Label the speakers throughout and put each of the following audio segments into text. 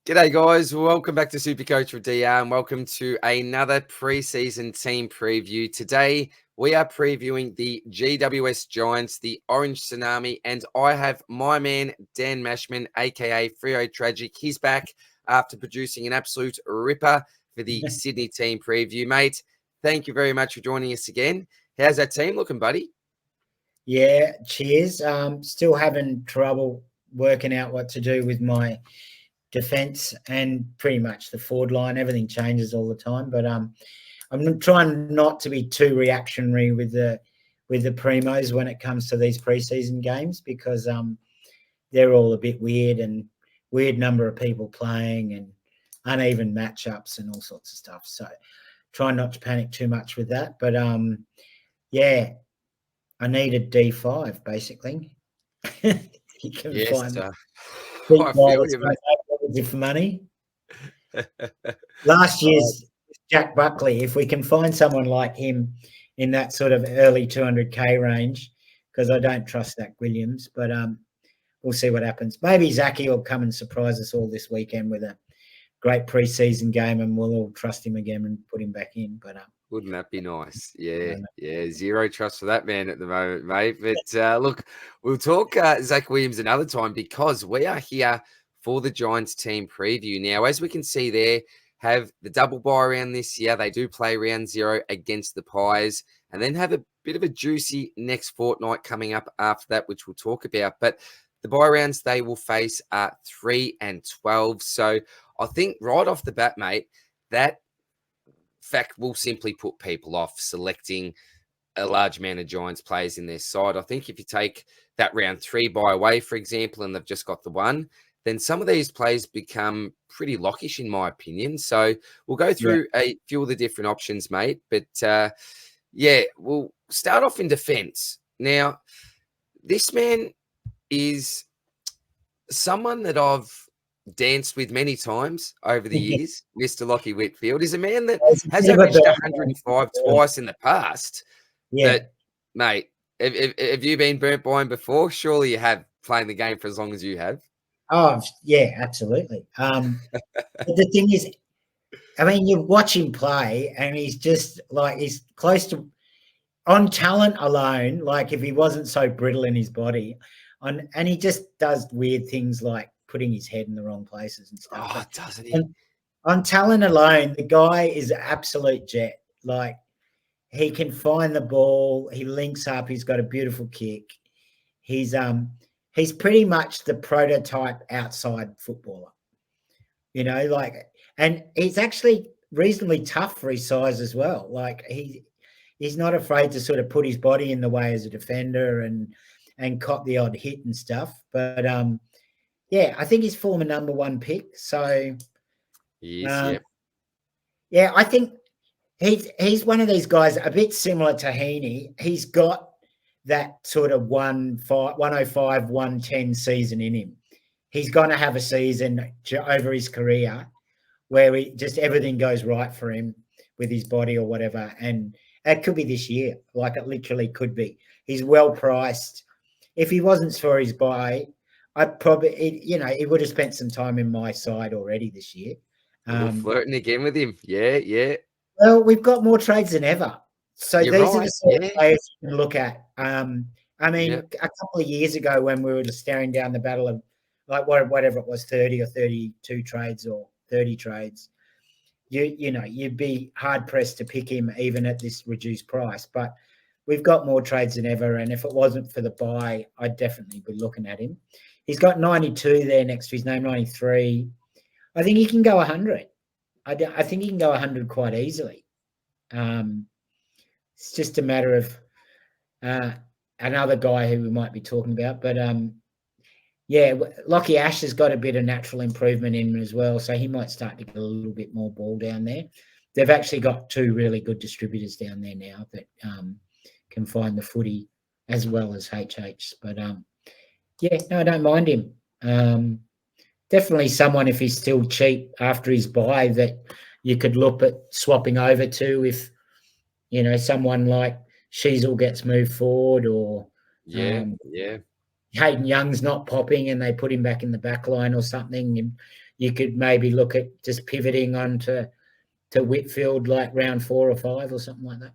Speaker 1: G'day guys, welcome back to SuperCoach with DR and welcome to another preseason team preview. Today we are previewing the GWS Giants, the Orange Tsunami, and I have my man Dan Mashman, aka Freo Tragic. He's back after producing an absolute ripper for the Sydney team preview. Mate, thank you very much for joining us again. How's that team looking, buddy?
Speaker 2: Yeah, cheers. Still having trouble working out what to do with my defense and pretty much the forward line. Everything changes all the time, but I'm trying not to be too reactionary with the primos when it comes to these preseason games because they're all a bit weird and weird number of people playing and uneven matchups and all sorts of stuff. So try not to panic too much with that. But yeah, I need a D5 basically. You can find
Speaker 1: I feel you, mate.
Speaker 2: for money. Last year's Jack Buckley, if we can find someone like him in that sort of early 200k range, because I don't trust Zach Williams, but we'll see what happens. Maybe Zachy will come and surprise us all this weekend with a great preseason game and we'll all trust him again and put him back in. But
Speaker 1: wouldn't that be nice? Yeah. Zero trust for that man at the moment, mate. But look, we'll talk Zach Williams another time because we are here for the Giants team preview. Now, as we can see there, have the double bye round this year. They do play round 0 against the Pies and then have a bit of a juicy next fortnight coming up after that, which we'll talk about. But the bye rounds they will face are 3 and 12. So I think right off the bat, mate, that fact will simply put people off selecting a large amount of Giants players in their side. I think if you take that round 3 bye away, for example, and they've just got the one, then some of these players become pretty lockish, in my opinion. So we'll go through a few of the different options, mate. But we'll start off in defense. Now, this man is someone that I've danced with many times over the years. Mr. Lachie Whitfield is a man that has averaged 105 twice in the past.
Speaker 2: Yeah.
Speaker 1: But, mate, have you been burnt by him before? Surely you have, playing the game for as long as you have.
Speaker 2: Oh, yeah, absolutely. But the thing is, I mean, you watch him play and he's just like, he's close to, on talent alone, like if he wasn't so brittle in his body, and he just does weird things like putting his head in the wrong places and stuff.
Speaker 1: Oh, doesn't he?
Speaker 2: On talent alone, the guy is an absolute jet. Like, he can find the ball, he links up, he's got a beautiful kick. He's pretty much the prototype outside footballer. You know, like, and he's actually reasonably tough for his size as well. Like, he's not afraid to sort of put his body in the way as a defender and cop the odd hit and stuff. But yeah, I think he's former number 1 pick. So
Speaker 1: yeah,
Speaker 2: I think he's one of these guys a bit similar to Heaney. He's got that sort of 105, 110 season in him. He's going to have a season over his career where everything goes right for him with his body or whatever. And it could be this year. Like, it literally could be. He's well priced. If he wasn't for his buy, I'd probably, he would have spent some time in my side already this year.
Speaker 1: Flirting again with him. Yeah.
Speaker 2: Well, we've got more trades than ever. So
Speaker 1: You're
Speaker 2: these
Speaker 1: right.
Speaker 2: are the sort of players you can look at. I mean, a couple of years ago when we were just staring down the battle of, like, whatever it was, 30 or 32 trades or 30 trades, you'd be hard-pressed to pick him even at this reduced price. But we've got more trades than ever, and if it wasn't for the buy, I'd definitely be looking at him. He's got 92 there next to his name, 93. I think he can go 100. I think he can go 100 quite easily. It's just a matter of another guy who we might be talking about. But, Lachie Ash has got a bit of natural improvement in him as well, so he might start to get a little bit more ball down there. They've actually got 2 really good distributors down there now that can find the footy as well as HH. But, I don't mind him. Definitely someone, if he's still cheap after his buy, that you could look at swapping over to if, someone like Sheasel gets moved forward or Hayden Young's not popping and they put him back in the back line or something, you could maybe look at just pivoting on to Whitfield like round 4 or 5 or something like that.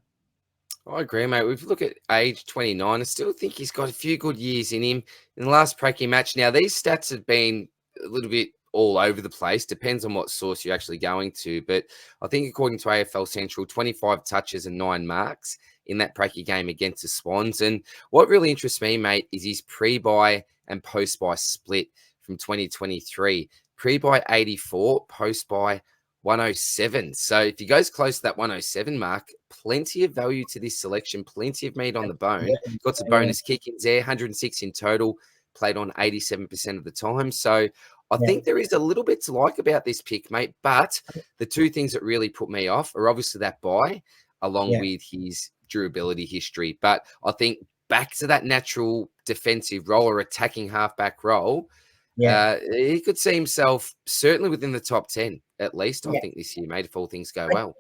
Speaker 1: I agree, mate. We've looked at age 29. I still think he's got a few good years in him. In the last Pracky match, now these stats have been a little bit all over the place. Depends on what source you're actually going to. But I think according to AFL Central, 25 touches and 9 marks in that Pracky game against the Swans. And what really interests me, mate, is his pre-buy and post-buy split from 2023. Pre-buy 84, post-buy 107. So if he goes close to that 107 mark, plenty of value to this selection, plenty of meat on the bone. Got some bonus kick-ins there, 106 in total, played on 87% of the time. So I think there is a little bit to like about this pick, mate. But the two things that really put me off are obviously that buy, along with his durability history. But I think back to that natural defensive role or attacking halfback role, he could see himself certainly within the top 10, at least, I think, this year, mate, if all things go well.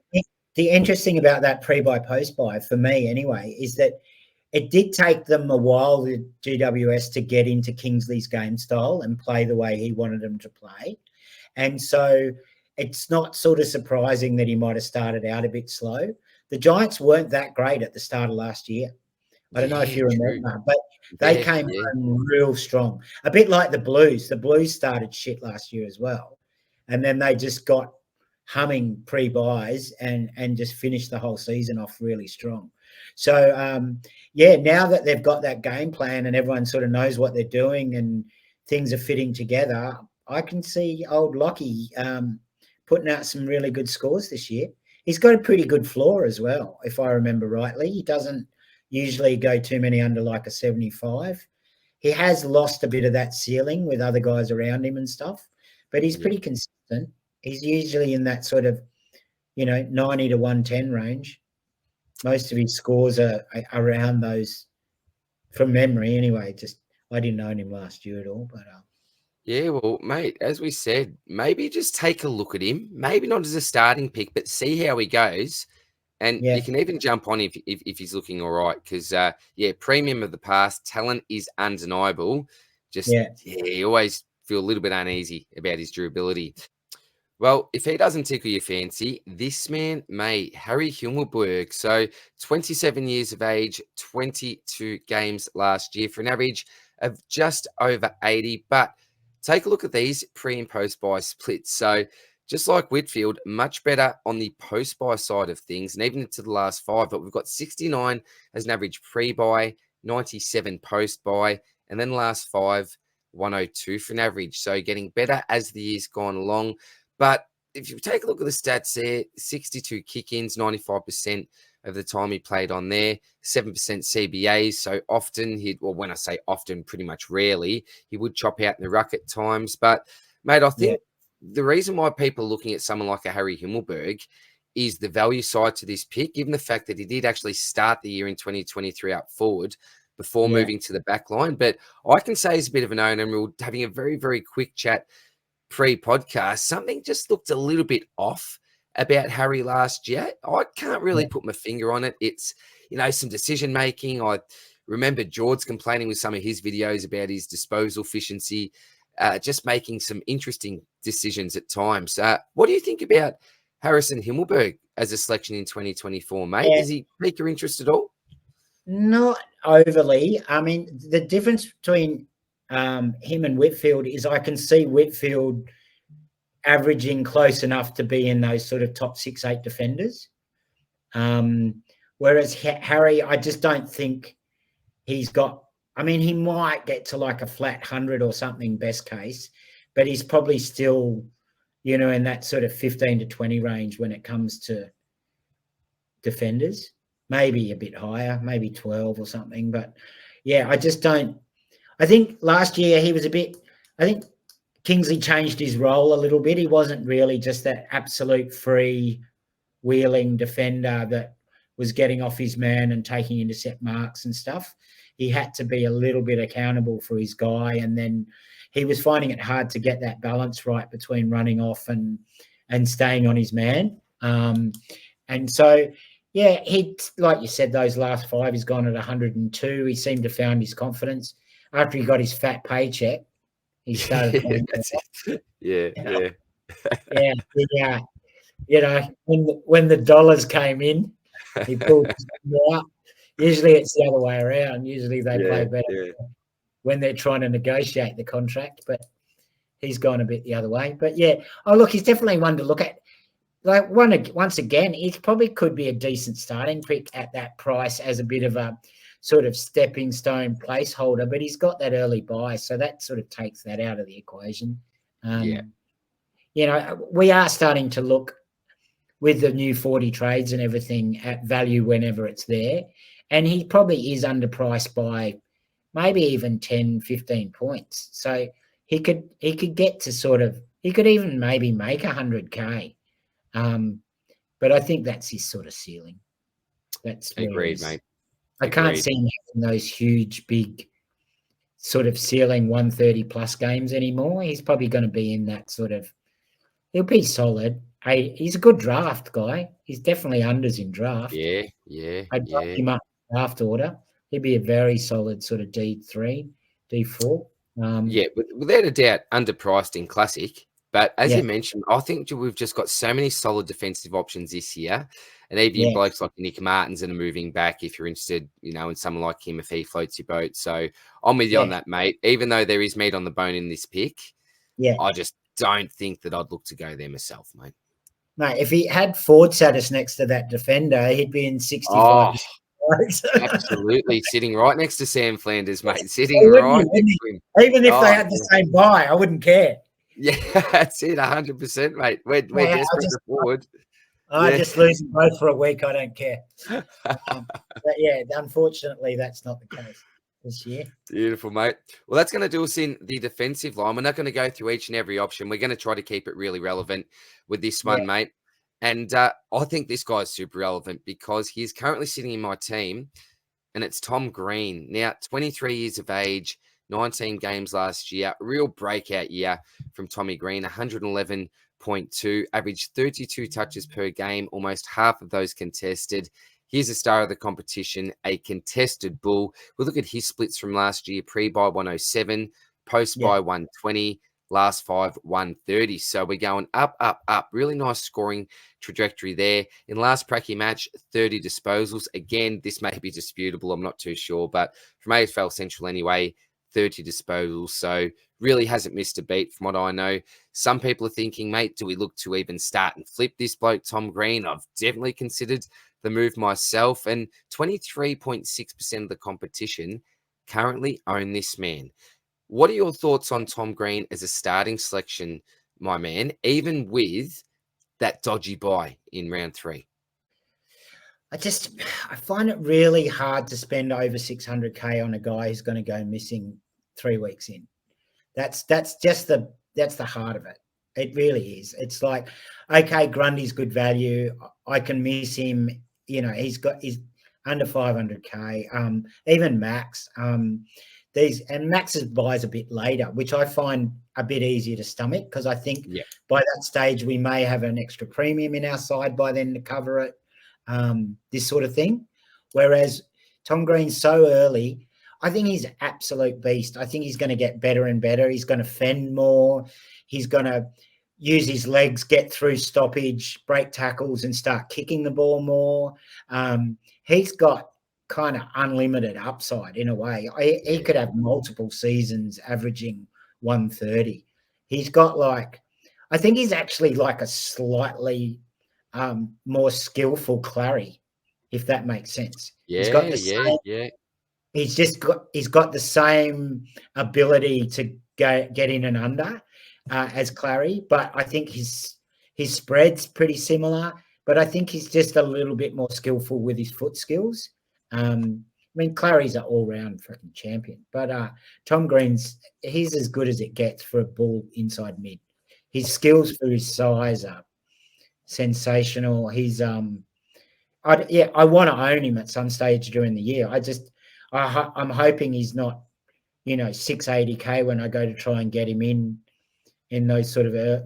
Speaker 2: The interesting about that pre-buy, post-buy, for me anyway, is that it did take them a while, the GWS, to get into Kingsley's game style and play the way he wanted them to play. And so it's not sort of surprising that he might have started out a bit slow. The Giants weren't that great at the start of last year. I don't know if you remember, but they came home real strong. A bit like the Blues. The Blues started shit last year as well. And then they just got humming pre-buys and just finished the whole season off really strong. So, now that they've got that game plan and everyone sort of knows what they're doing and things are fitting together, I can see old Lachie putting out some really good scores this year. He's got a pretty good floor as well, if I remember rightly. He doesn't usually go too many under like a 75. He has lost a bit of that ceiling with other guys around him and stuff, but he's pretty consistent. He's usually in that sort of, 90 to 110 range. Most of his scores are around those from memory anyway. Just I didn't own him last year at all, but
Speaker 1: yeah, well, mate, as we said, maybe just take a look at him. Maybe not as a starting pick, but see how he goes. And you can even jump on if he's looking all right because, premium of the past, talent is undeniable. Just, you always feel a little bit uneasy about his durability. Well, if he doesn't tickle your fancy, this man may, Harry Himmelberg. So 27 years of age, 22 games last year for an average of just over 80. But take a look at these pre and post buy splits. So just like Whitfield, much better on the post-buy side of things, and even into the last 5. But we've got 69 as an average pre-buy, 97 post-buy, and then last 5, 102 for an average. So getting better as the year's gone along. But if you take a look at the stats there, 62 kick-ins, 95% of the time he played on there, 7% CBAs. So often, when I say often, pretty much rarely, he would chop out in the ruck at times. But, mate, I think the reason why people are looking at someone like a Harry Himmelberg is the value side to this pick, given the fact that he did actually start the year in 2023 out forward before moving to the back line. But I can say as a bit of an owner, and we were having a very, very quick chat pre-podcast, something just looked a little bit off about Harry last year. I can't really put my finger on it. It's, some decision-making. I remember George complaining with some of his videos about his disposal efficiency, just making some interesting decisions at times. What do you think about Harrison Himmelberg as a selection in 2024, mate? Does he pique your interest at all?
Speaker 2: Not overly. I mean, the difference between him and Whitfield is I can see Whitfield averaging close enough to be in those sort of top 6-8 defenders. Whereas Harry, I just don't think he's got, he might get to like a flat 100 or something best case, but he's probably still, in that sort of 15 to 20 range when it comes to defenders, maybe a bit higher, maybe 12 or something. But I just don't, I think last year he was I think Kingsley changed his role a little bit. He wasn't really just that absolute free wheeling defender that was getting off his man and taking intercept marks and stuff. He had to be a little bit accountable for his guy. And then he was finding it hard to get that balance right between running off and staying on his man. And so, he, like you said, those last 5, he's gone at 102. He seemed to found his confidence. after he got his fat paycheck, he started playing.
Speaker 1: That's it. Yeah, yeah.
Speaker 2: Yeah, yeah. You know, when the dollars came in, he pulled his out. Usually it's the other way around. Usually they play better when they're trying to negotiate the contract, but he's gone a bit the other way. But yeah, oh look, he's definitely one to look at. Like once again, he probably could be a decent starting pick at that price as a bit of a sort of stepping stone placeholder, but he's got that early buy, so that sort of takes that out of the equation. You know, we are starting to look with the new 40 trades and everything at value whenever it's there. And he probably is underpriced by maybe even 10, 15 points. So he could get to sort of, he could even maybe make 100K. But I think that's his sort of ceiling. That's
Speaker 1: agreed, mate.
Speaker 2: I can't see him having those huge, big sort of ceiling 130 plus games anymore. He's probably going to be in that sort of, he'll be solid. He's a good draft guy. He's definitely unders in draft.
Speaker 1: Yeah.
Speaker 2: I'd drop him up draft order. He'd be a very solid sort of D3, D4.
Speaker 1: Without a doubt, underpriced in classic. But as you mentioned, I think we've just got so many solid defensive options this year. And even blokes like Nick Martins that are moving back, if you're interested, you know, in someone like him, if he floats your boat. So I'm with you on that, mate. Even though there is meat on the bone in this pick, I just don't think that I'd look to go there myself, mate.
Speaker 2: Mate, if he had forward status next to that defender, he'd be in 65.
Speaker 1: Absolutely. Sitting right next to Sam Flanders, mate. Sitting right next to him.
Speaker 2: Even if they had the same buy, I wouldn't care.
Speaker 1: Yeah, that's it. 100%, mate. We're desperate to forward.
Speaker 2: I just lose them both for a week. I don't care. But yeah, unfortunately, that's not the case this year.
Speaker 1: Beautiful, mate. Well, that's going to do us in the defensive line. We're not going to go through each and every option. We're going to try to keep it really relevant with this one, mate. And I think this guy's super relevant because he's currently sitting in my team, and it's Tom Greene. Now, 23 years of age, 19 games last year, real breakout year from Tommy Greene, 111.2, averaged 32 touches per game, almost half of those contested. He's a star of the competition, a contested bull. We'll look at his splits from last year, pre-buy 107, post-buy 120, last 5, 130. So we're going up, up, up. Really nice scoring trajectory there. In last Pracky match, 30 disposals. Again, this may be disputable. I'm not too sure. But from AFL Central anyway, 30 disposals. So really hasn't missed a beat from what I know. Some people are thinking, mate, do we look to even start and flip this bloke, Tom Greene? I've definitely considered the move myself, and 23.6% of the competition currently own this man. What are your thoughts on Tom Greene as a starting selection, my man, even with that dodgy buy in round 3?
Speaker 2: I find it really hard to spend over 600K on a guy who's going to go missing 3 weeks in. That's the heart of it. It really is. It's like, okay, Grundy's good value. I can miss him. You know, he's under 500K. Even Max. Max's buys a bit later, which I find a bit easier to stomach because I think by that stage we may have an extra premium in our side by then to cover it. This sort of thing. Whereas Tom Greene's so early, I think he's an absolute beast. I think he's going to get better and better. He's going to fend more. He's going to use his legs, get through stoppage, break tackles, and start kicking the ball more. He's got kind of unlimited upside in a way. He could have multiple seasons averaging 130. He's got I think he's actually like a slightly more skillful Clary, if that makes sense. He's got the same, he's got the same ability to get in and under as Clary, but I think his spread's pretty similar, but I think he's just a little bit more skillful with his foot skills. I mean, Clary's an all-round freaking champion, but Tom Greene's, he's as good as it gets for a bull inside mid. His skills for his size are sensational. He's I want to own him at some stage during the year. I'm hoping he's not, 680K when I go to try and get him in those sort of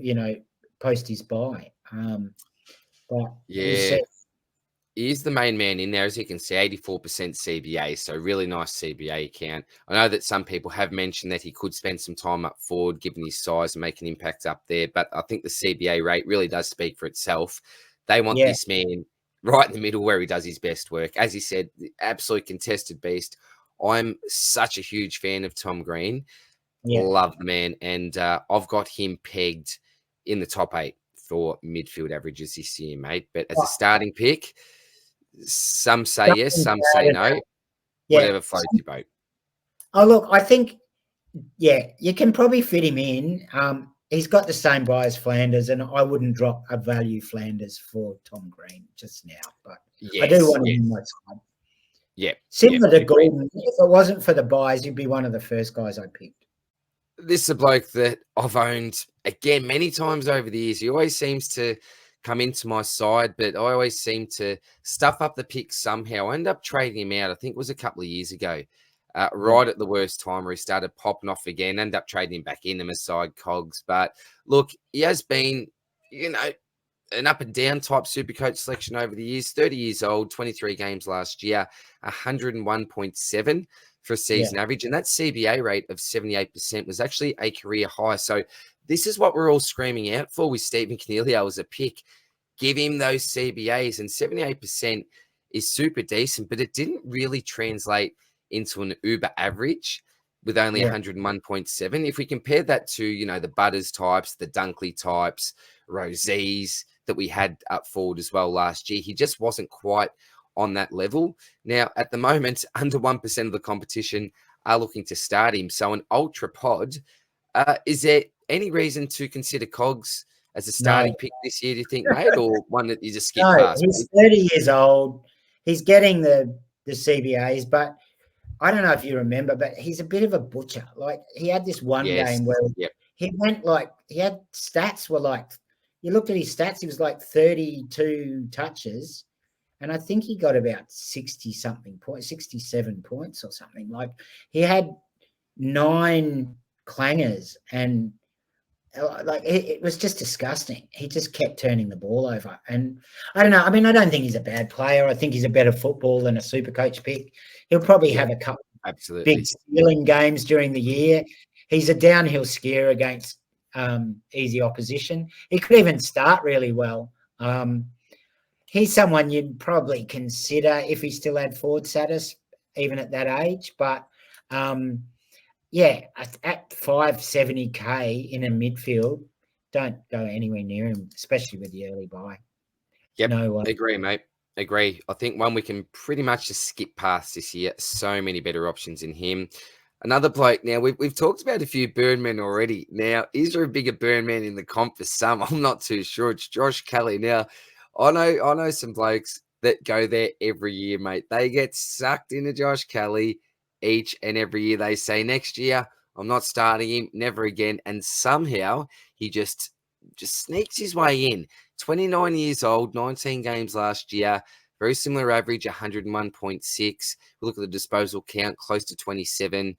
Speaker 2: post his buy. But
Speaker 1: He is the main man in there, as you can see, 84% CBA, so really nice CBA count. I know that some people have mentioned that he could spend some time up forward, given his size and make an impact up there, but I think the CBA rate really does speak for itself. They want this man right in the middle where he does his best work. As he said, the absolute contested beast. I'm such a huge fan of Tom Greene. Love the man, and I've got him pegged in the top 8 for midfield averages this year, mate. But as a starting pick, some say yes, some say no. Whatever floats your boat.
Speaker 2: Oh, look, I think, you can probably fit him in. He's got the same buy as Flanders, and I wouldn't drop a value Flanders for Tom Greene just now. But I do want him in my side.
Speaker 1: Yeah.
Speaker 2: Similar to Gordon, if it wasn't for the buys, he'd be one of the first guys I picked.
Speaker 1: This is a bloke that I've owned, again, many times over the years. He always seems to come into my side, but I always seem to stuff up the pick somehow. I end up trading him out. I think it was a couple of years ago, right at the worst time where he started popping off again. End up trading him back in my side, Cogs. But look, he has been, an up and down type SuperCoach selection over the years. 30 years old, 23 games last year, 101.7 for a season average. And that CBA rate of 78% was actually a career high. So this is what we're all screaming out for with Stephen Coniglio as a pick. Give him those CBAs, and 78% is super decent, but it didn't really translate into an uber average with only 101.7. If we compare that to, the Butters types, the Dunkley types, Rosies that we had up forward as well last year, he just wasn't quite on that level. Now, at the moment, under 1% of the competition are looking to start him. So an ultra pod, is there any reason to consider Cogs as a starting pick this year, do you think, mate, or one that you just skip past?
Speaker 2: He's 30 years old. He's getting the CBAs, but I don't know if you remember, but he's a bit of a butcher. Like, he had this one game where he went he had stats were like, you looked at his stats, he was like 32 touches, and I think he got about 60-something points, 67 points or something. Like, he had 9 clangers, and it was just disgusting. He just kept turning the ball over. And I don't know. I mean, I don't think he's a bad player. I think he's a better football than a SuperCoach pick. He'll probably have a couple big stealing games during the year. He's a downhill skier against easy opposition. He could even start really well. He's someone you'd probably consider if he still had forward status, even at that age. But at 570K in a midfield, don't go anywhere near him, especially with the early buy.
Speaker 1: Yep, no way. Agree, mate. Agree. I think one we can pretty much just skip past this year. So many better options in him. Another bloke. Now, we've talked about a few Burnmen already. Now, is there a bigger Burnman in the comp for some? I'm not too sure. It's Josh Kelly. Now, I know some blokes that go there every year, mate. They get sucked into Josh Kelly each and every year. They say, next year, I'm not starting him, never again. And somehow he just sneaks his way in. 29 years old, 19 games last year, very similar average, 101.6. We look at the disposal count, close to 27,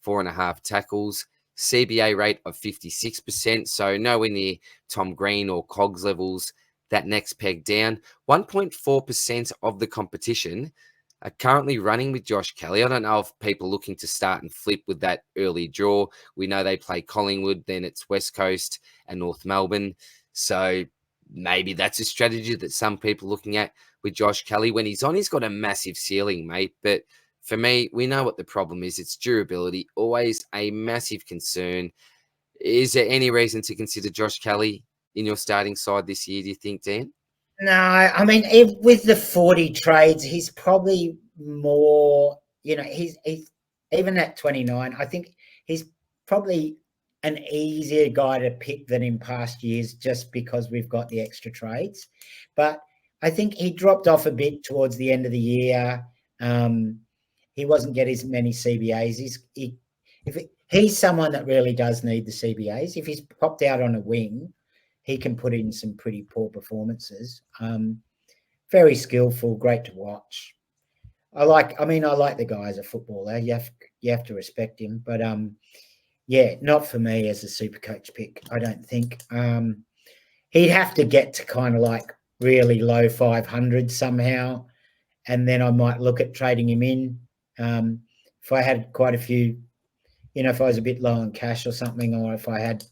Speaker 1: 4.5 tackles. CBA rate of 56%, so nowhere near Tom Greene or Cogs levels. That next peg down. 1.4% of the competition are currently running with Josh Kelly. I don't know if people are looking to start and flip with that early draw. We know they play Collingwood, then it's West Coast and North Melbourne. So maybe that's a strategy that some people are looking at with Josh Kelly. When he's on, he's got a massive ceiling, mate. But for me, we know what the problem is. It's durability, always a massive concern. Is there any reason to consider Josh Kelly in your starting side this year, do you think, Dan?
Speaker 2: No, I mean, with the 40 trades, he's probably more, he's even at 29, I think he's probably an easier guy to pick than in past years just because we've got the extra trades. But I think he dropped off a bit towards the end of the year. He wasn't getting as many CBAs. He's someone that really does need the CBAs. If he's popped out on a wing, he can put in some pretty poor performances. Very skillful, great to watch. I like the guy as a footballer. You have to respect him. But not for me as a SuperCoach pick, I don't think. He'd have to get to kind of like really low 500 somehow, and then I might look at trading him in. If I had quite a few, if I was a bit low on cash or something, or if I had a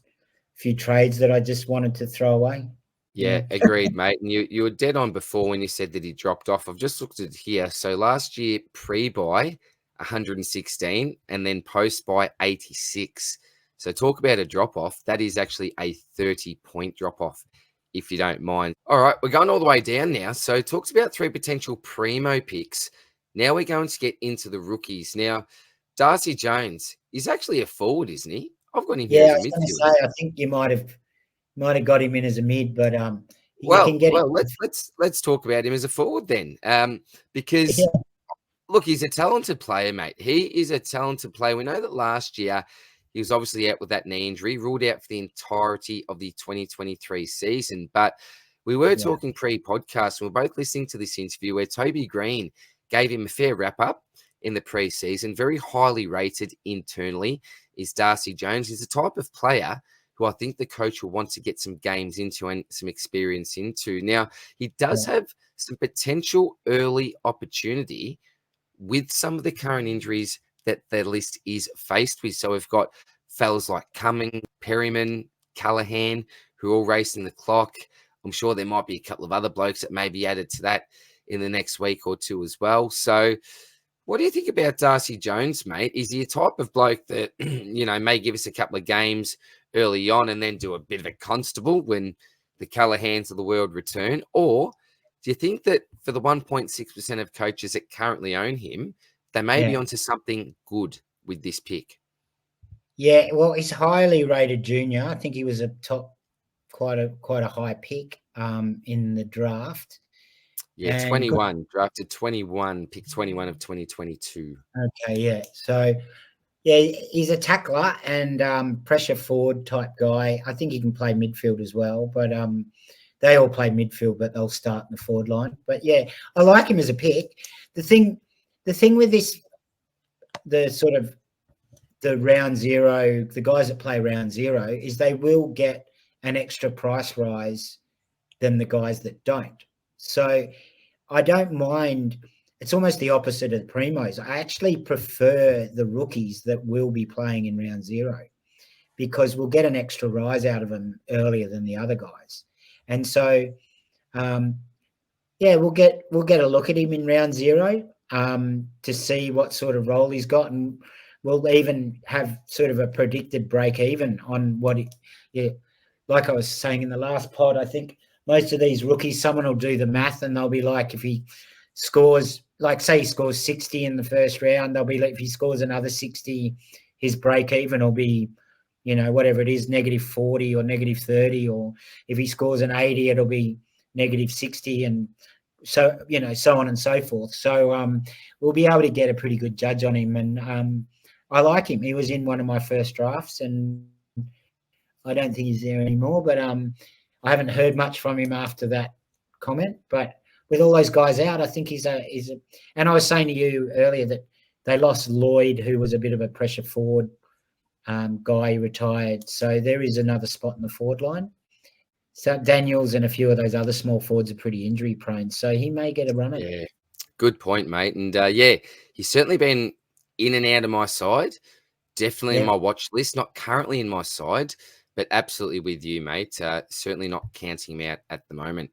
Speaker 2: few trades that I just wanted to throw away.
Speaker 1: Yeah, agreed, mate. And you were dead on before when you said that he dropped off. I've just looked at it here. So last year, pre-buy, 116, and then post-buy, 86. So talk about a drop-off. That is actually a 30-point drop-off, if you don't mind. All right, we're going all the way down now. So talks about 3 potential primo picks. Now we're going to get into the rookies. Now, Darcy Jones is actually a forward, isn't he? I've got him here as a
Speaker 2: I was going to
Speaker 1: midfielder.
Speaker 2: say, I think you might have got him in as a mid, but you
Speaker 1: Well,
Speaker 2: can get him.
Speaker 1: let's talk about him as a forward then, because look, he's a talented player, mate. He is a talented player. We know that last year he was obviously out with that knee injury, ruled out for the entirety of the 2023 season. But we were talking pre-podcast, and we're both listening to this interview where Toby Greene gave him a fair wrap-up in the pre-season. Very highly rated internally is Darcy Jones. He's the type of player who I think the coach will want to get some games into and some experience into. Now, he does have some potential early opportunity with some of the current injuries that the list is faced with. So we've got fellas like Cumming, Perryman, Callahan, who are all racing the clock. I'm sure there might be a couple of other blokes that may be added to that in the next week or two as well. So what do you think about Darcy Jones, mate? Is he a type of bloke that, may give us a couple of games early on and then do a bit of a constable when the Callahans of the world return? Or do you think that for the 1.6% of coaches that currently own him, they may be onto something good with this pick?
Speaker 2: Yeah, well, he's highly rated junior. I think he was a top, quite a high pick in the draft.
Speaker 1: Yeah, and 21, drafted 21, pick 21 of 2022.
Speaker 2: Okay, yeah. So, yeah, he's a tackler and pressure forward type guy. I think he can play midfield as well, but they all play midfield, but they'll start in the forward line. But yeah, I like him as a pick. The thing with this, the round zero, the guys that play round zero, is they will get an extra price rise than the guys that don't. So I don't mind. It's almost the opposite of the primos. I actually prefer the rookies that will be playing in round zero because we'll get an extra rise out of them earlier than the other guys. And so, we'll get a look at him in round zero to see what sort of role he's got, and we'll even have sort of a predicted break even on what like I was saying in the last pod, I think most of these rookies, someone will do the math and they'll be like, if he scores, like say he scores 60 in the first round, they'll be like, if he scores another 60, his break even will be, whatever it is, negative 40 or negative 30, or if he scores an 80, it'll be negative 60, and so, so on and so forth. So we'll be able to get a pretty good judge on him. And I like him. He was in one of my first drafts, and I don't think he's there anymore, but I haven't heard much from him after that comment. But with all those guys out, I think he's a. And I was saying to you earlier that they lost Lloyd, who was a bit of a pressure forward guy, retired. So there is another spot in the forward line. So Daniels and a few of those other small forwards are pretty injury prone, so he may get a run at it.
Speaker 1: Yeah, good point, mate. And he's certainly been in and out of my side. Definitely in my watch list. Not currently in my side, but absolutely with you, mate. Certainly not counting him out at the moment.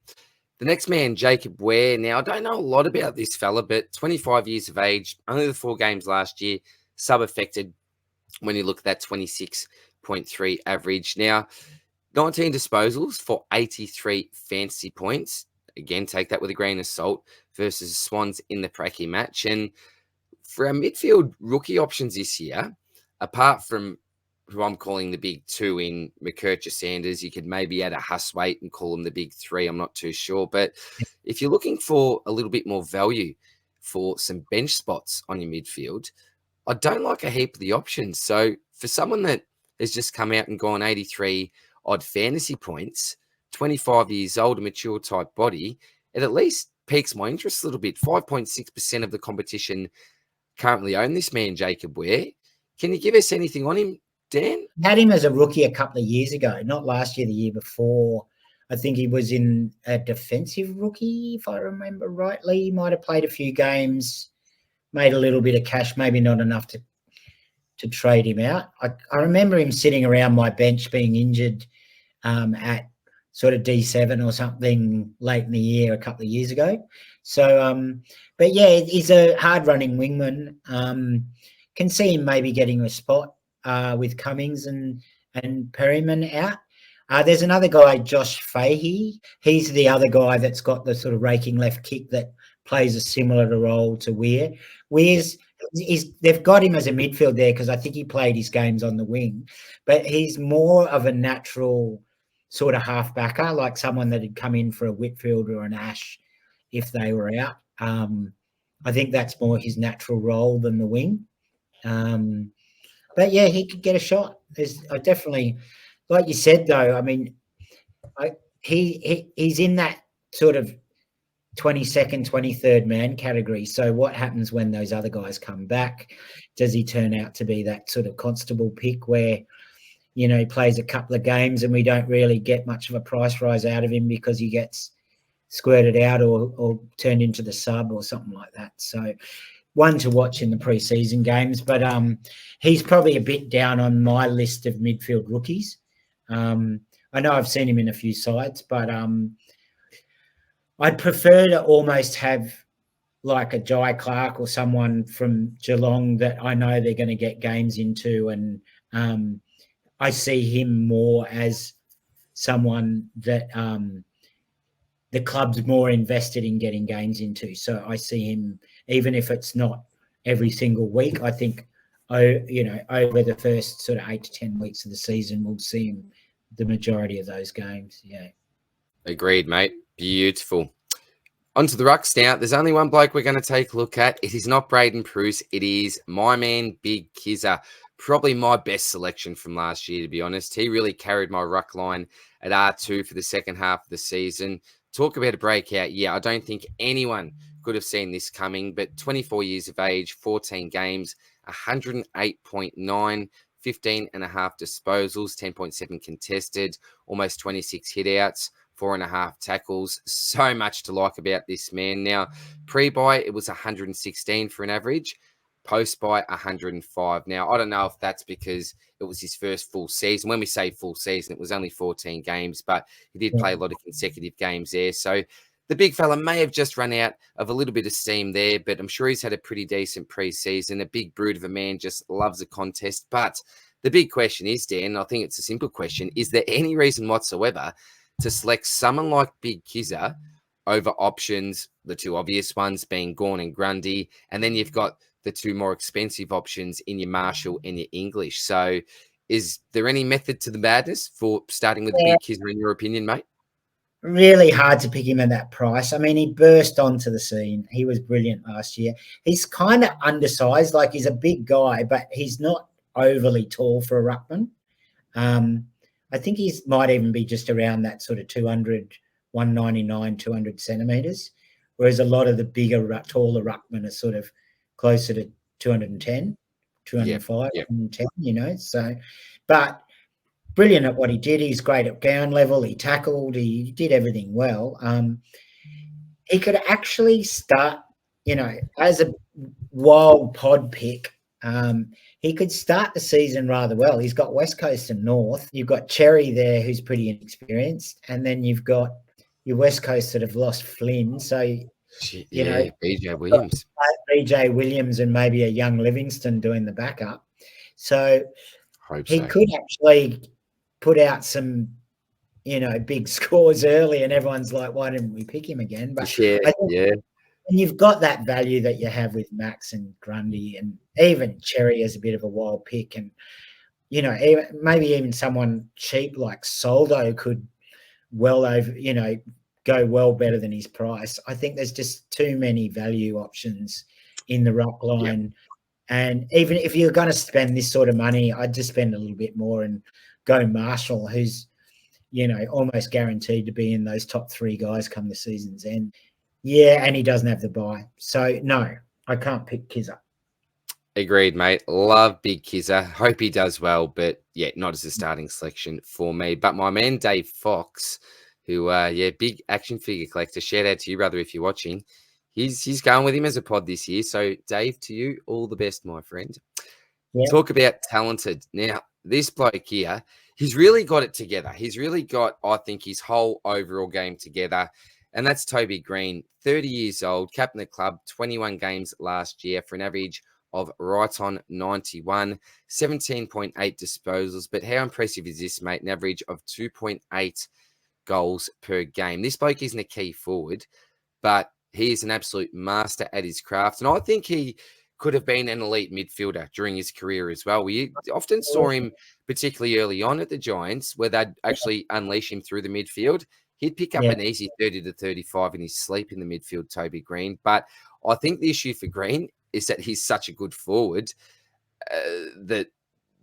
Speaker 1: The next man, Jacob Wehr. Now, I don't know a lot about this fella, but 25 years of age, only the 4 games last year, sub-affected when you look at that 26.3 average. Now, 19 disposals for 83 fantasy points. Again, take that with a grain of salt versus Swans in the Pracky match. And for our midfield rookie options this year, apart from who I'm calling the big 2 in McKercher Sanders, you could maybe add a Huswaite and call them the big 3. I'm not too sure. But if you're looking for a little bit more value for some bench spots on your midfield, I don't like a heap of the options. So for someone that has just come out and gone 83 odd fantasy points, 25 years old, a mature type body, it at least piques my interest a little bit. 5.6% of the competition currently own this man, Jacob Wehr. Can you give us anything on him, Dan?
Speaker 2: I had him as a rookie a couple of years ago, not last year, the year before. I think he was in a defensive rookie, if I remember rightly. He might have played a few games, made a little bit of cash, maybe not enough to trade him out. I remember him sitting around my bench being injured at sort of D7 or something late in the year a couple of years ago. So, but yeah, he's a hard-running wingman. Can see him maybe getting a spot with Cummings and Perryman out. There's another guy, Josh Fahey. He's the other guy that's got the sort of raking left kick that plays a similar role to Wehr. They've got him as a midfield there because I think he played his games on the wing, but he's more of a natural sort of half-backer, like someone that had come in for a Whitfield or an Ash if they were out. I think that's more his natural role than the wing. But yeah, he could get a shot. I definitely, like you said, though, I mean, he's in that sort of 22nd, 23rd man category. So what happens when those other guys come back? Does he turn out to be that sort of Constable pick where, you know, he plays a couple of games and we don't really get much of a price rise out of him because he gets squirted out or turned into the sub or something like that? So one to watch in the preseason games, but he's probably a bit down on my list of midfield rookies. I know I've seen him in a few sides, but I'd prefer to almost have like a Jai Clark or someone from Geelong that I know they're going to get games into, and I see him more as someone that the club's more invested in getting games into. So I see him, even if it's not every single week, I think, over the first sort of 8 to 10 weeks of the season, we'll see him the majority of those games. Yeah.
Speaker 1: Agreed, mate. Beautiful. Onto the rucks now. There's only one bloke we're going to take a look at. It is not Braden Pruce. It is my man, Big Kizza. Probably my best selection from last year, to be honest. He really carried my ruck line at R2 for the second half of the season. Talk about a breakout. Yeah, I don't think anyone could have seen this coming, but 24 years of age, 14 games, 108.9, 15 and a half disposals, 10.7 contested, almost 26 hitouts, 4.5 tackles. So much to like about this man. Now, pre-buy, it was 116 for an average. Post-buy, 105. Now, I don't know if that's because it was his first full season. When we say full season, it was only 14 games, but he did play a lot of consecutive games there. So the big fella may have just run out of a little bit of steam there, but I'm sure he's had a pretty decent pre-season. A big brute of a man, just loves a contest. But the big question is, Dan, I think it's a simple question, is there any reason whatsoever to select someone like Big Kizza over options, the two obvious ones being Gawn and Grundy, and then you've got the two more expensive options in your Marshall and your English? So is there any method to the madness for starting with Big Kizza, in your opinion, mate?
Speaker 2: Really hard to pick him at that price. I mean, he burst onto the scene. He was brilliant last year. He's kind of undersized, like he's a big guy, but he's not overly tall for a ruckman. I think he might even be just around that sort of 200, 199, 200 centimetres, whereas a lot of the bigger, taller ruckmen are sort of closer to 210, 205, 110, you know. So, but brilliant at what he did. He's great at ground level. He tackled. He did everything well. He could actually start, you know, as a wild pod pick. He could start the season rather well. He's got West Coast and North. You've got Cherry there, who's pretty inexperienced, and then you've got your West Coast that have lost Flynn. So, you know,
Speaker 1: BJ Williams.
Speaker 2: BJ Williams and maybe a young Livingston doing the backup. So he could actually put out some, you know, big scores early, and everyone's like, why didn't we pick him again? But and you've got that value that you have with Max and Grundy, and even Cherry as a bit of a wild pick. And, you know, maybe even someone cheap like Soldo could go well better than his price. I think there's just too many value options in the ruck line. Yep. And even if you're going to spend this sort of money, I'd just spend a little bit more and go Marshall, who's, you know, almost guaranteed to be in those top 3 guys come the season's end. Yeah, and he doesn't have the buy. So, no, I can't pick Kizza.
Speaker 1: Agreed, mate. Love Big Kizza. Hope he does well, but, yeah, not as a starting selection for me. But my man Dave Fox, who, big action figure collector. Shout out to you, brother, if you're watching. He's going with him as a pod this year. So, Dave, to you, all the best, my friend.
Speaker 2: Yeah.
Speaker 1: Talk about talented. Now, this bloke here, he's really got it together. He's really got, I think, his whole overall game together. And that's Toby Greene, 30 years old, captain of the club, 21 games last year for an average of right on 91, 17.8 disposals. But how impressive is this, mate? An average of 2.8 goals per game. This bloke isn't a key forward, but he is an absolute master at his craft. And I think he could have been an elite midfielder during his career as well. We often saw him, particularly early on at the Giants, where they'd actually unleash him through the midfield. He'd pick up an easy 30 to 35 in his sleep in the midfield, Toby Greene. But I think the issue for Greene is that he's such a good forward that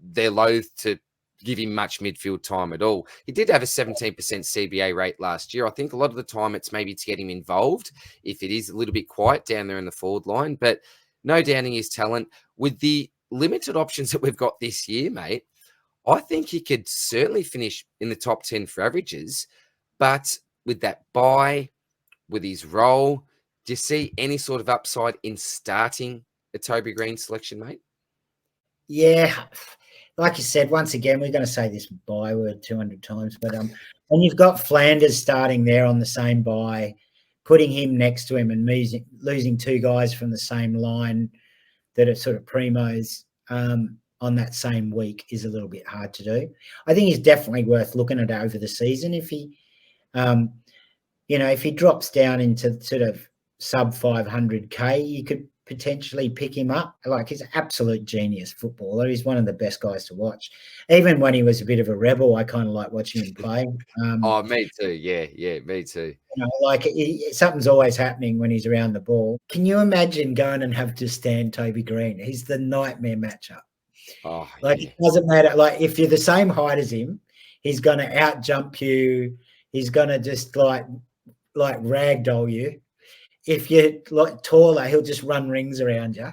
Speaker 1: they're loath to give him much midfield time at all. He did have a 17% CBA rate last year. I think a lot of the time it's maybe to get him involved if it is a little bit quiet down there in the forward line, but no doubting his talent. With the limited options that we've got this year, mate, I think he could certainly finish in the top 10 for averages, but with that bye, with his role, do you see any sort of upside in starting a Toby Greene selection, mate?
Speaker 2: Yeah, like you said, once again, we're going to say this bye word 200 times, but when you've got Flanders starting there on the same bye, putting him next to him and losing two guys from the same line that are sort of primos on that same week is a little bit hard to do. I think he's definitely worth looking at over the season. If he, if he drops down into sort of sub 500K, you could potentially pick him up. Like, he's an absolute genius footballer. He's one of the best guys to watch. Even when he was a bit of a rebel, I kind of like watching him play.
Speaker 1: Me too. Yeah, me too.
Speaker 2: Something's always happening when he's around the ball. Can you imagine going and have to stand Toby Greene? He's the nightmare matchup. It doesn't matter. Like, if you're the same height as him, he's going to out jump you. He's going to just like ragdoll you. If you're like taller, he'll just run rings around you.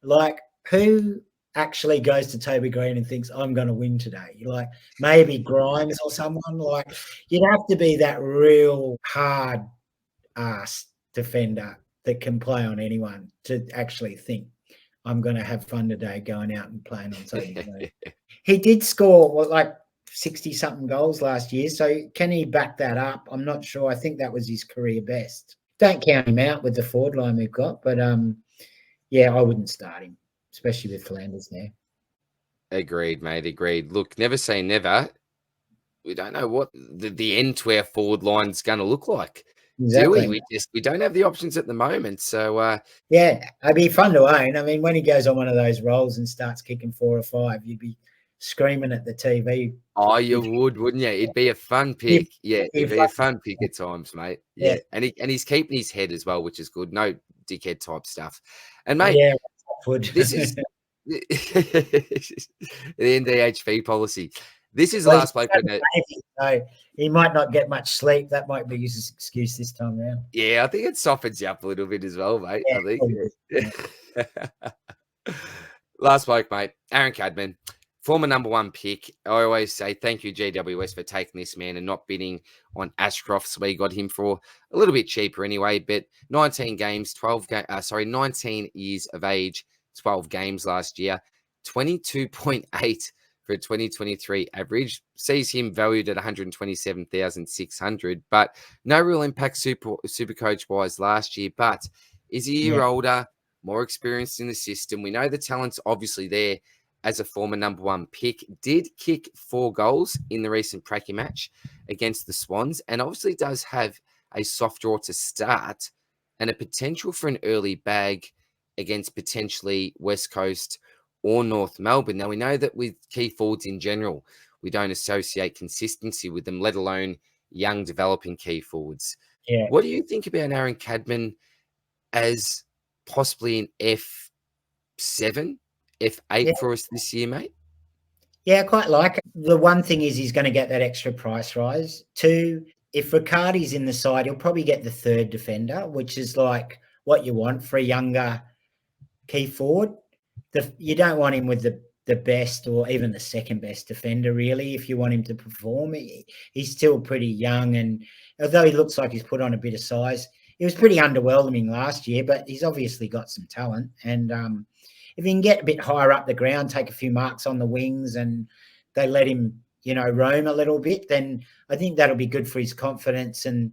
Speaker 2: Like, who actually goes to Toby Greene and thinks, I'm going to win today? Like, maybe Grimes or someone. Like, you'd have to be that real hard ass defender that can play on anyone to actually think, I'm going to have fun today going out and playing on Toby Greene. He did score like 60-something goals last year. So can he back that up? I'm not sure. I think that was his career best. Don't count him out with the forward line we've got, but I wouldn't start him, especially with Flanders now.
Speaker 1: Agreed, mate. Agreed. Look, never say never. We don't know what the end to our forward line's going to look like.
Speaker 2: Exactly.
Speaker 1: Do we? We don't have the options at the moment. So
Speaker 2: it'd be fun to own. I mean, when he goes on one of those rolls and starts kicking 4 or 5, you'd be screaming at the TV.
Speaker 1: Oh, you would, wouldn't you? It'd be a fun pick. Yeah, it'd be a fun pick at times, mate. Yeah. And he's keeping his head as well, which is good. No dickhead type stuff. And mate, this is the NDHV policy. This is the last bloke.
Speaker 2: So he might not get much sleep. That might be his excuse this time around.
Speaker 1: Yeah, I think it softens you up a little bit as well, mate.
Speaker 2: Yeah,
Speaker 1: I think. Last bloke, mate. Aaron Cadman. Former number 1 pick. I always say thank you, GWS, for taking this man and not bidding on Ashcroft. So we got him for a little bit cheaper anyway. But 19 years of age, 12 games last year, 22.8 for a 2023 average. Sees him valued at 127,600, but no real impact SuperCoach wise last year. But is he a year older, more experienced in the system? We know the talent's obviously there. As a former number 1 pick, did kick 4 goals in the recent Pracky match against the Swans, and obviously does have a soft draw to start and a potential for an early bag against potentially West Coast or North Melbourne. Now, we know that with key forwards in general, we don't associate consistency with them, let alone young developing key forwards.
Speaker 2: Yeah.
Speaker 1: What do you think about Aaron Cadman as possibly an F7? F8 for us this year, mate?
Speaker 2: Yeah, I quite like it. The one thing is he's going to get that extra price rise. 2, if Riccardi's in the side, he'll probably get the 3rd defender, which is like what you want for a younger key forward. You don't want him with the the best or even the second best defender, really, if you want him to perform. He's still pretty young, and although he looks like he's put on a bit of size, he was pretty underwhelming last year, but he's obviously got some talent. And if he can get a bit higher up the ground, take a few marks on the wings, and they let him, roam a little bit, then I think that'll be good for his confidence. And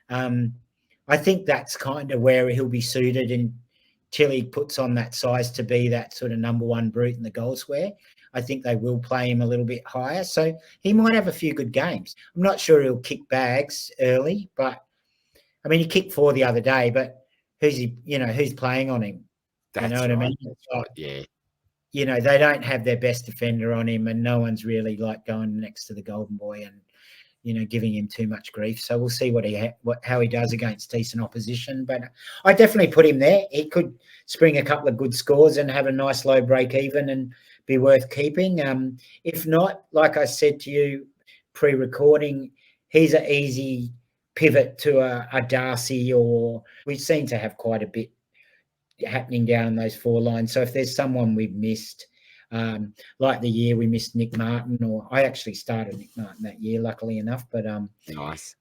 Speaker 2: I think that's kind of where he'll be suited until he puts on that size to be that sort of number one brute in the goal square. I think they will play him a little bit higher. So he might have a few good games. I'm not sure he'll kick bags early, but I mean, he kicked 4 the other day, but who's playing on him?
Speaker 1: That's
Speaker 2: what I mean?
Speaker 1: That's right. Yeah.
Speaker 2: They don't have their best defender on him, and no one's really like going next to the golden boy and, giving him too much grief. So we'll see how he does against decent opposition. But I definitely put him there. He could spring a couple of good scores and have a nice low break even and be worth keeping. If not, like I said to you pre-recording, he's an easy pivot to a Darcy, or we seem to have quite a bit happening down those 4 lines. So if there's someone we've missed, like the year we missed Nick Martin, or I actually started Nick Martin that year, luckily enough, but
Speaker 1: nice.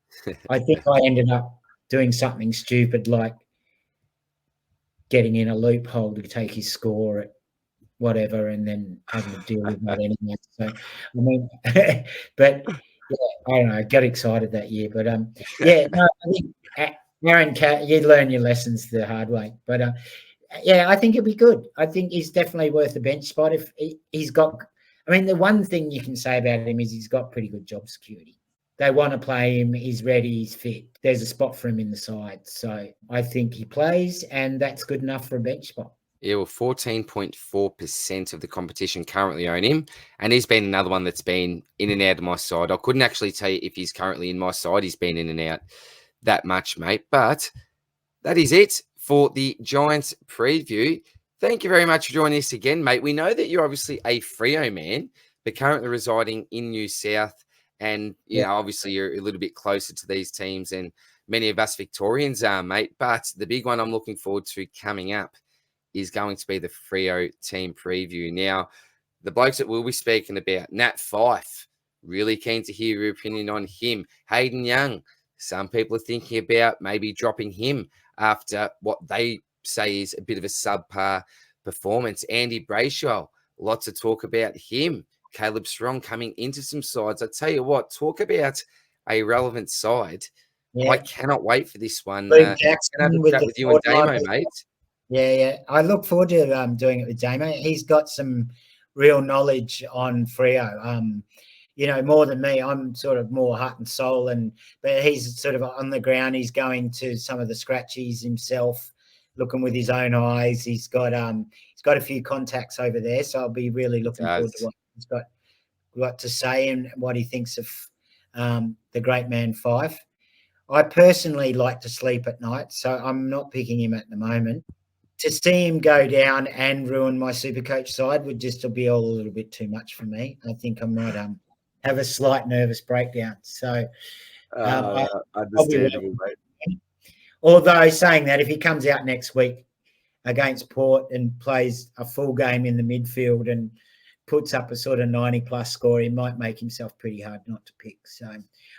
Speaker 2: I think I ended up doing something stupid like getting in a loophole to take his score at whatever, and then having to deal with that anyway. So I mean, but yeah, I don't know, got excited that year, but I think Aaron, you learn your lessons the hard way, but I think it'll be good. I think he's definitely worth a bench spot if he's got. I mean, the one thing you can say about him is he's got pretty good job security. They want to play him. He's ready. He's fit. There's a spot for him in the side. So I think he plays, and that's good enough for a bench spot.
Speaker 1: Yeah, well, 14.4% of the competition currently own him, and he's been another one that's been in and out of my side. I couldn't actually tell you if he's currently in my side. He's been in and out that much, mate. But that is it for the Giants preview. Thank you very much for joining us again, mate. We know that you're obviously a Freo man, but currently residing in New South. And, obviously you're a little bit closer to these teams than many of us Victorians are, mate. But the big one I'm looking forward to coming up is going to be the Freo team preview. Now, the blokes that we'll be speaking about, Nat Fyfe, really keen to hear your opinion on him. Hayden Young, some people are thinking about maybe dropping him after what they say is a bit of a subpar performance. Andy Brayshaw, lots of talk about him. Caleb Strong coming into some sides. I tell you what, talk about a relevant side. Yeah. I cannot wait for this one.
Speaker 2: Jackson
Speaker 1: have a chat with you and Damo, mate.
Speaker 2: Yeah. I look forward to doing it with Damo. He's got some real knowledge on Freo. More than me. I'm sort of more heart and soul, but he's sort of on the ground. He's going to some of the scratchies himself, looking with his own eyes. He's got a few contacts over there, so I'll be really looking forward to what he's got to say and what he thinks of the great man Fyfe. I personally like to sleep at night, so I'm not picking him at the moment. To see him go down and ruin my SuperCoach side would just be all a little bit too much for me. I think I might have a slight nervous breakdown. So
Speaker 1: understandable, mate.
Speaker 2: Although saying that, if he comes out next week against Port and plays a full game in the midfield and puts up a sort of 90-plus score, he might make himself pretty hard not to pick. So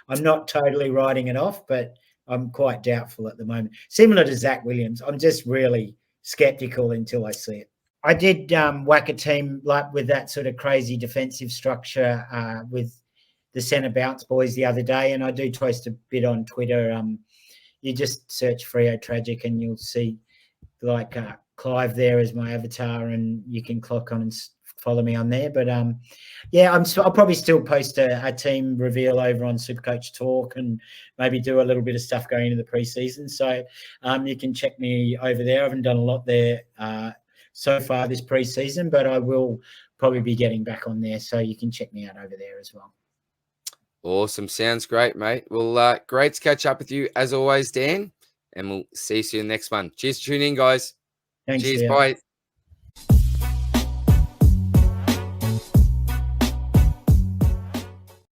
Speaker 2: I'm not totally writing it off, but I'm quite doubtful at the moment. Similar to Zach Williams, I'm just really skeptical until I see it. I did whack a team like with that sort of crazy defensive structure with the centre bounce boys the other day, and I do post a bit on Twitter. You just search Freo Tragic and you'll see like Clive there as my avatar, and you can clock on and follow me on there. But I'll probably still post a team reveal over on SuperCoach Talk and maybe do a little bit of stuff going into the preseason. So you can check me over there. I haven't done a lot there so far this preseason, but I will probably be getting back on there. So you can check me out over there as well.
Speaker 1: Awesome. Sounds great, mate. Well, great to catch up with you as always, Dan, and we'll see you soon next one. Cheers for tuning in, guys.
Speaker 2: Thanks,
Speaker 1: Cheers. Bye.